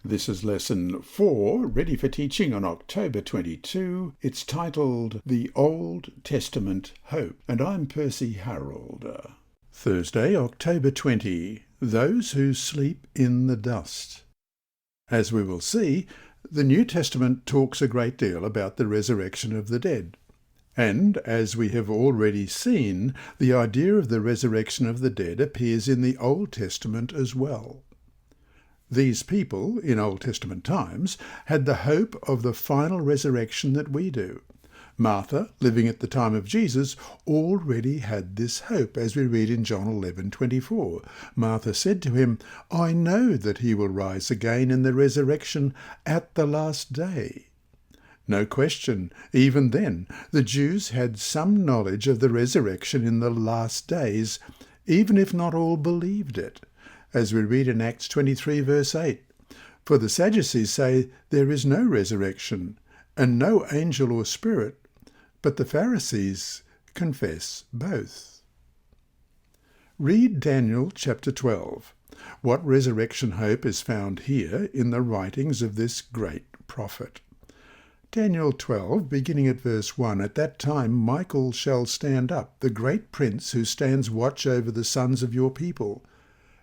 This is Lesson 4, ready for teaching on October 22. It's titled The Old Testament Hope, and I'm Percy Harrold. Thursday, October 20, Those Who Sleep in the Dust. As we will see, the New Testament talks a great deal about the resurrection of the dead. And, as we have already seen, the idea of the resurrection of the dead appears in the Old Testament as well. These people, in Old Testament times, had the hope of the final resurrection that we do. Martha, living at the time of Jesus, already had this hope, as we read in John 11:24. Martha said to him, "I know that he will rise again in the resurrection at the last day." No question, even then, the Jews had some knowledge of the resurrection in the last days, even if not all believed it. As we read in Acts 23 verse 8, "For the Sadducees say there is no resurrection, and no angel or spirit, but the Pharisees confess both." Read Daniel chapter 12. What resurrection hope is found here in the writings of this great prophet? Daniel 12, beginning at verse 1, "At that time Michael shall stand up, the great prince who stands watch over the sons of your people.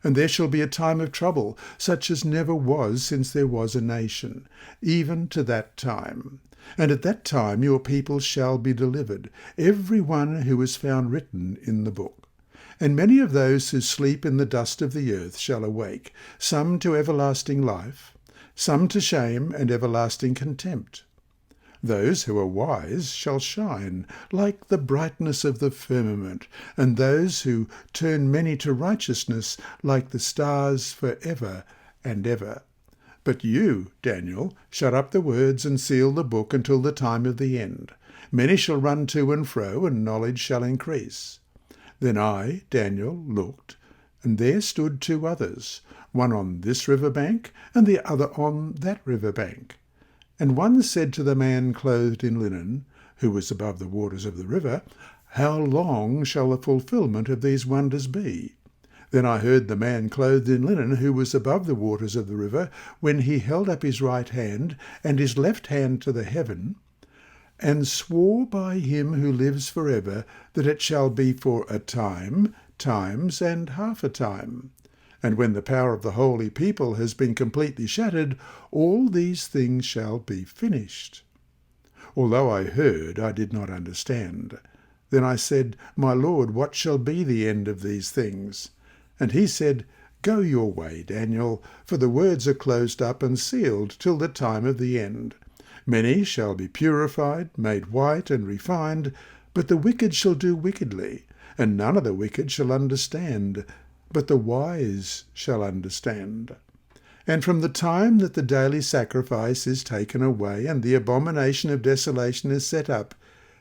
And there shall be a time of trouble, such as never was since there was a nation, even to that time. And at that time your people shall be delivered, every one who is found written in the book. And many of those who sleep in the dust of the earth shall awake, some to everlasting life, some to shame and everlasting contempt. Those who are wise shall shine like the brightness of the firmament, and those who turn many to righteousness like the stars for ever and ever. But you, Daniel, shut up the words and seal the book until the time of the end. Many shall run to and fro, and knowledge shall increase." Then I, Daniel, looked, and there stood two others, one on this river bank, and the other on that river bank. And one said to the man clothed in linen, who was above the waters of the river, "How long shall the fulfillment of these wonders be?" Then I heard the man clothed in linen, who was above the waters of the river, when he held up his right hand and his left hand to the heaven, and swore by him who lives for ever, that it shall be for a time, times, and half a time. And when the power of the holy people has been completely shattered, all these things shall be finished. Although I heard, I did not understand. Then I said, "My Lord, what shall be the end of these things?" And he said, "Go your way, Daniel, for the words are closed up and sealed till the time of the end. Many shall be purified, made white, and refined, but the wicked shall do wickedly, and none of the wicked shall understand, but the wise shall understand. And from the time that the daily sacrifice is taken away and the abomination of desolation is set up,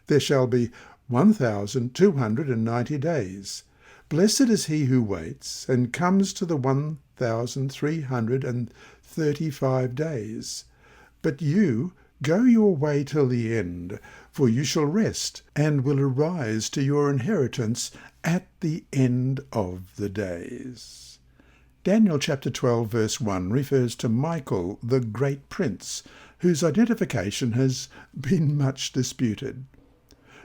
there shall be 1,290 days. Blessed is he who waits and comes to the 1,335 days. But you go your way till the end, for you shall rest and will arise to your inheritance at the end of the days." Daniel chapter 12 verse 1 refers to Michael, the great prince, whose identification has been much disputed.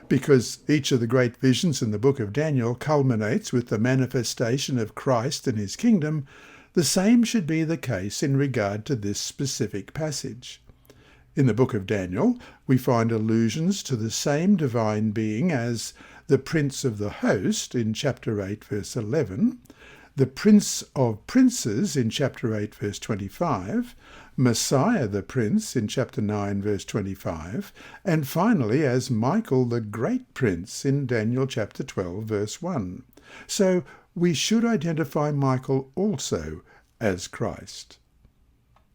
Because each of the great visions in the book of Daniel culminates with the manifestation of Christ and his kingdom, the same should be the case in regard to this specific passage. In the book of Daniel, we find allusions to the same divine being as the Prince of the Host in chapter 8, verse 11, the Prince of Princes in chapter 8, verse 25, Messiah the Prince in chapter 9, verse 25, and finally as Michael the Great Prince in Daniel chapter 12, verse 1. So we should identify Michael also as Christ.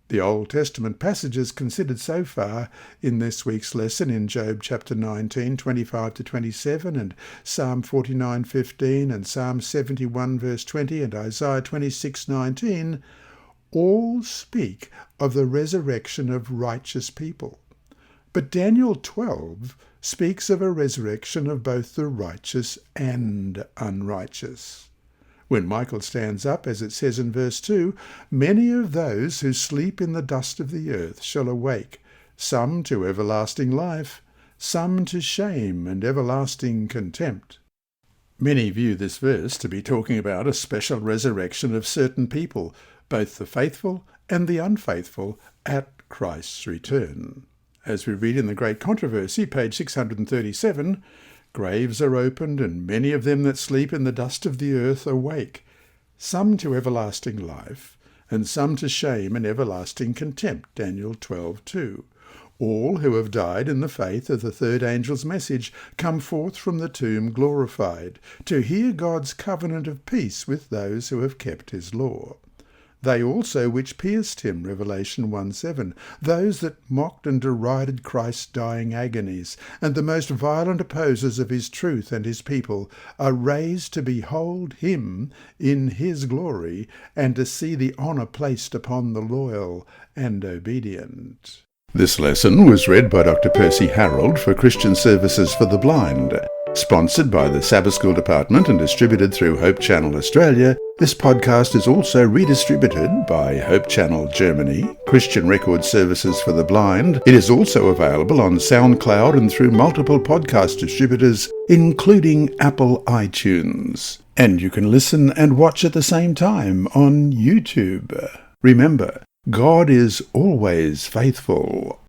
The Old Testament passages considered so far in this week's lesson in Job chapter 19, 25-27, and Psalm 49:15, and Psalm 71 verse 20, and Isaiah 26:19, all speak of the resurrection of righteous people. But Daniel 12 speaks of a resurrection of both the righteous and unrighteous. When Michael stands up, as it says in verse 2, many of those who sleep in the dust of the earth shall awake, some to everlasting life, some to shame and everlasting contempt. Many view this verse to be talking about a special resurrection of certain people, both the faithful and the unfaithful, at Christ's return. As we read in the Great Controversy, page 637, graves are opened, and many of them that sleep in the dust of the earth awake, some to everlasting life, and some to shame and everlasting contempt. Daniel 12:2. All who have died in the faith of the third angel's message come forth from the tomb glorified, to hear God's covenant of peace with those who have kept his law. They also which pierced him, Revelation 1:7, those that mocked and derided Christ's dying agonies, and the most violent opposers of his truth and his people, are raised to behold him in his glory, and to see the honour placed upon the loyal and obedient. This lesson was read by Dr. Percy Harrold for Christian Services for the Blind. Sponsored by the Sabbath School Department and distributed through Hope Channel Australia, this podcast is also redistributed by Hope Channel Germany, Christian Record Services for the Blind. It is also available on SoundCloud and through multiple podcast distributors, including Apple iTunes. And you can listen and watch at the same time on YouTube. Remember, God is always faithful.